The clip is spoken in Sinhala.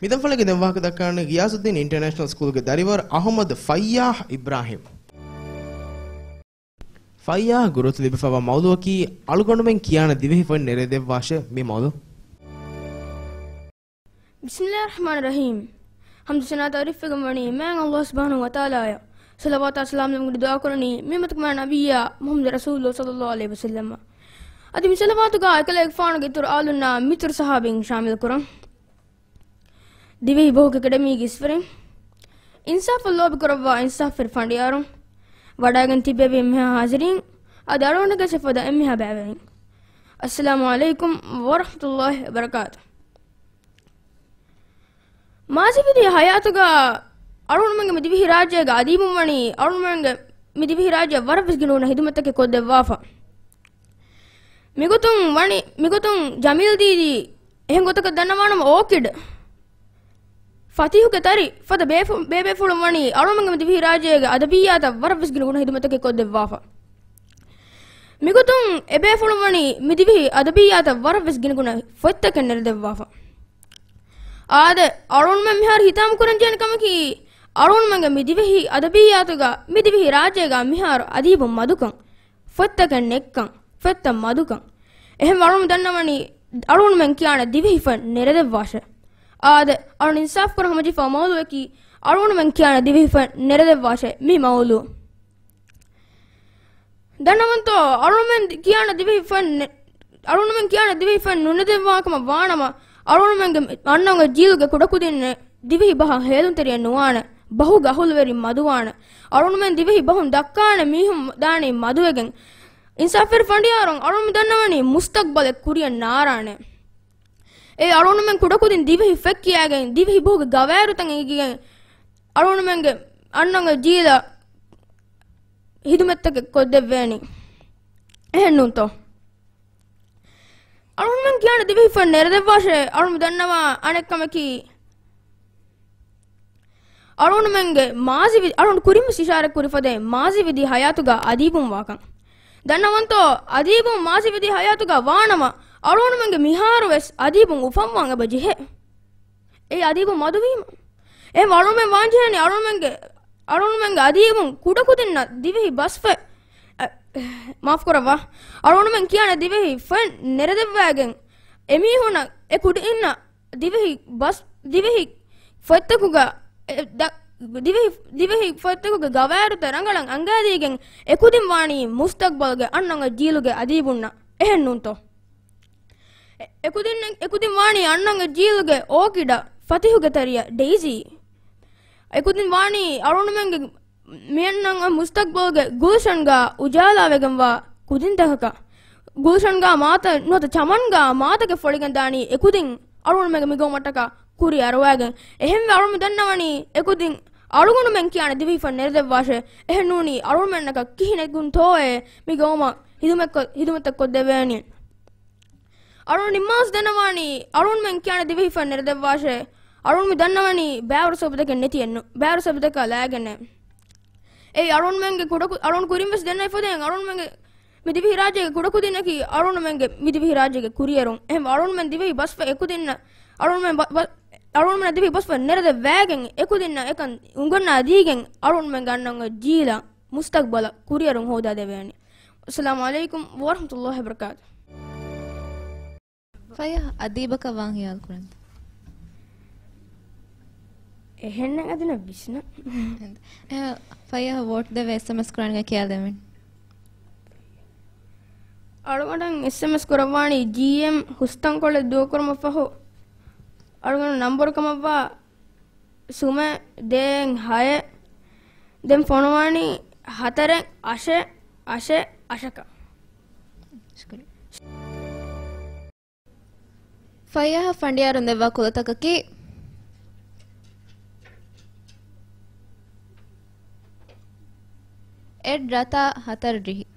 මිදම් ෆලගේ දැන් වාහක දක්වන්නේ ගියාසුද්දීන් ඉන්ටර්නැෂනල් ස්කූල්ගේ දරිවර අහමද් ෆයියාහ් ඉබ්‍රාහිම්. ෆයියාහ් ගුරුතු ලිබිෆව මෞදුවකි අලුගොඬුමෙන් කියාන දිවෙහි ෆොන් නෙරෙදෙව් වාෂ මේ මෞදු. बिस्मिल्लाह रहमान रहीम हम सना तारीफ गमणी मैं अल्लाह सुब्हानहु व तआला या सलावत सलाम नमक दुआ करनी मेमत क नबिया मोहम्मद रसूल सल्लल्लाहु अलैहि वसल्लम अदि सलावत गा एकल एक फान गे तुर आलुना मित्र सहाबिन शामिल करन दिवे बहु के कदमी गिस्फरे इंसाफ अल्लाह बकरवा इंसाफ फिर फंडियारो वडागन तिबे में हाजिरिन अदारोन के सफदा एम हबावे अस्सलामु अलैकुम व रहमतुल्लाहि व बरकातहू ಮಾಸಿಬಿದಿ ಹಯಾತುಗ ಅರುಣಮಂಗೆ ಮಿದಿವಿ ರಾಜ್ಯಗ ಅದೀಮುಮಣಿ ಅರುಣಮಂಗೆ ಮಿದಿವಿ ರಾಜ್ಯ ವರಫಿಸ್ಗಿನೂನ ಹಿದುಮತ್ತಕ್ಕೆ ಕೊದ್ದೆವಾಫ ಮಿಗುತುಂ ಜಮೀಲ್ ದೀದಿ එහෙන් ගොතක දන්නවානම ඕකිඩ් ෆතිහුගේ තරි ෆද බේබේ ෆුළු මණි අරුමංගම දිවි රාජයේගේ අදබියාත වරෆිස්ගින ගුණ හිදමතක කොද්දෙවාෆ මිගුතුන් එබේ ෆුළු මණි මිදිවි අදබියාත වරෆිස්ගින ගුණ ෆොත්තක නෙරදෙවාෆ ආද අරුන්ම මිහාර හිතාම කුරන් ජන කමකි අරුන්මංග මිදිවි අදබියාතුග මිදිවි රාජයේගේ මිහාර අදීබ මදුකන් ෆොත්තක නෙක්කන් ෆොත්ත මදුකන් එහෙම අරුන් දන්නවනි අරුන් men kiyana divi fan nerede washe ade arun insaf kor hamaji fa mawlu ki arun men kiyana divi fan nerede washe mi mawlu danamanto arun men kiyana divi fan nunede wakama waanama arun men annanga jeeluge kodakudinne divi baha helun teriya nuwana bahu gahulveri maduwana arun men divi bahun dakkane mihum dani maduwegen इंसाफिर फंडियारों Arun दन्नवनी मुस्तकबल कुरिया नाराने ए अरुण में कुडकुदिन दिवे फेक किया गए दिवे भोग गवैरु तंगे गए अरुण में अन्नंग जीला हिदुमेत्तक कोदेवेनी एहनु तो अरुण में क्या दिवे फन नेरदे वाशे अरुण दन्नवा अनेकमकी अरुण में माजी अरुण कुरिम सिशारे कुरिफदे माजी विधि हयातुगा अदीबुम वाकं දන්නවන්තෝ අදීබුම් මාසිවිදි හයාතුග වානම අරුණමංගේ මිහාරු වෙස් අදීබුම් උපම්වංග බජිහෙ ඒ අදීබුම් මදුවීම ඒ වරුමෙන් වාංජේනි අරුණමංගේ අදීබුම් කුඩකුදින්න දිවෙහි බස්ෆෙ මාෆ් කරවා අරුණමං කියන දිවෙහි ෆෙන් නෙරදෙව්වාගෙන් එමිහුණ ඒ කුඩ ඉන්න දිවෙහි ෆොත්තකුග දිවෙහි ෆොත්තකුගේ ගවෑරු තරංගලන් අංගාදීගෙන් එකුදින් වාණී මුස්තක්බල්ගේ අන්නංග ජීලුගේ අදීබුන්න එහෙන්නුන්තෝ එකුදින් වාණී අන්නංග ජීලුගේ ඕකිඩ ෆතිහුගේ තරිය ඩෙයිසි එකුදින් වාණී අරුණමංගේ මියන්නංග මුස්තක්බල්ගේ ගුල්ෂන්ගා උජාලාවෙගන්වා කුදින් දහක ගුල්ෂන්ගා මාත නොත චමන්ගා මාතගේ ෆොලිගෙන් දාණී එකුදින් අරුණමංගේ මිගොමටක කුරි අරවාගෙන් එහෙම අරුණ දන්නවනි එකුදින් අරුගුණ මෙන් කියන දිවි ෆන් නෙරදෙව් වාෂේ එහෙනුනි අරුණ මෙන්නක කිහිනෙකුන් තෝයේ මිගෝම හිදුමත කොද්දෙවෑනි අරුණ නිමාස් දන්නවනි අරුණ මෙන් කියන දිවි ෆන් නෙරදෙව් වාෂේ අරුණ මි දන්නවනි බෑවර සොබදක නෙතියෙන්නු බෑවර සොබදක ලෑගෙන ඒ අරුණ මෙන්ගේ කුඩකු අරුණ කුරින්වස් දෙන්නයි ෆොදෙන් අරුණ මෙන්ගේ මි දිවි රාජ්‍යගේ කුඩකු දිනකි අරුණ මෙන්ගේ මි දිවි රාජ්‍යගේ කුරියරුන් එහෙම අරුණ මෙන් දිවි බස් එකුදින්න අරුණ මෙන් දිවි බස් නෙරදෙව් වෑගෙන් එකුදින්න එකන් උංගන්නා දීගෙන් අරුණ මෙන් ගන්නංග ජීලා මුස්තක්බල කුරියරුන් හොදා දෙවෑනි අස්සලාමු අලයිකුම් වරහමතුල්ලාහි වබරකාතු ෆයා අදීබක වන් හියල් කුරන්ත එහෙන්න අදින විශ්න ෆයා වෝට් දෙව SMS කරන්න කියලා දෙමින් අරුණන් SMS කරවාණි GM හුස්තන් කොළ දුවකරම පහෝ අරුණ නම්බර කමවා සුම දෙන් 6 දෙන් ෆෝනවාණි 4 අශක ෆයා ෆಂಡಿಯಾರೊಂದ ದೇವ ಕುಲತಕಕ್ಕೆ ಎಡ್ ರತ 4 ರಿಹಿ